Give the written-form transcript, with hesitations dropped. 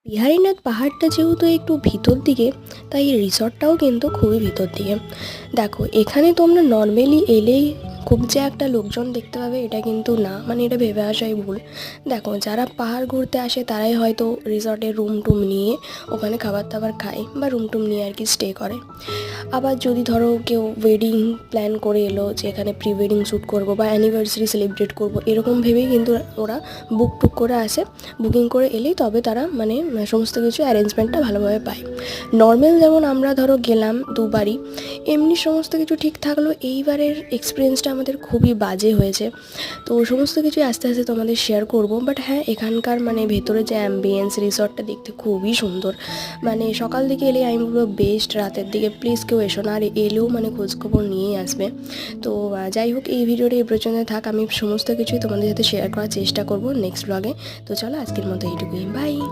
বিহারীনাথ পাহাড়টা যেহেতু একটু ভিতর দিকে, তাই এই রিসর্টটাও কিন্তু খুবই ভিতর দিকে। দেখো, এখানে তোমরা নর্মালি এলেই খুব যে একটা লোকজন দেখতে পাবে এটা কিন্তু না, মানে এটা ভেবে আসাই ভুল। দেখো, যারা পাহাড় ঘুরতে আসে তারাই হয়তো রিসর্টে রুম টুম নিয়ে ওখানে খাবার দাবার খায় বা রুম টুম নিয়ে আর কি স্টে করে। আবার যদি ধরো কেউ ওয়েডিং প্ল্যান করে এলো যে এখানে প্রি ওয়েডিং শ্যুট করবো বা অ্যানিভার্সারি সেলিব্রেট করবো, এরকম ভেবেই কিন্তু ওরা বুক টুক করে আসে। বুকিং করে এলেই তবে তারা মানে সমস্ত কিছু অ্যারেঞ্জমেন্টটা ভালোভাবে পায়। নর্মাল যেমন আমরা ধরো গেলাম দুবারই, এমনি সমস্ত কিছু ঠিক থাকলো, এইবারের এক্সপিরিয়েন্সটা আমাদের খুবই বাজে হয়েছে। তো সমস্ত কিছুই আস্তে আস্তে তোমাদের শেয়ার করব। বাট হ্যাঁ, এখানকার মানে ভেতরে যে অ্যাম্বিয়েন্স, রিসর্টটা দেখতে খুবই সুন্দর। মানে সকাল দিকে এলে আমি বলবো বেস্ট, রাতের দিকে প্লিজ কেউ এসো না, আর এলেও মানে খোঁজখবর নিয়েই আসবে। তো যাই হোক, এই ভিডিওটা এই পর্যন্ত থাক। আমি সমস্ত কিছুই তোমাদের সাথে শেয়ার করার চেষ্টা করব নেক্সট ব্লগে। তো চলো, আজকের মতো এইটুকুই, বাই।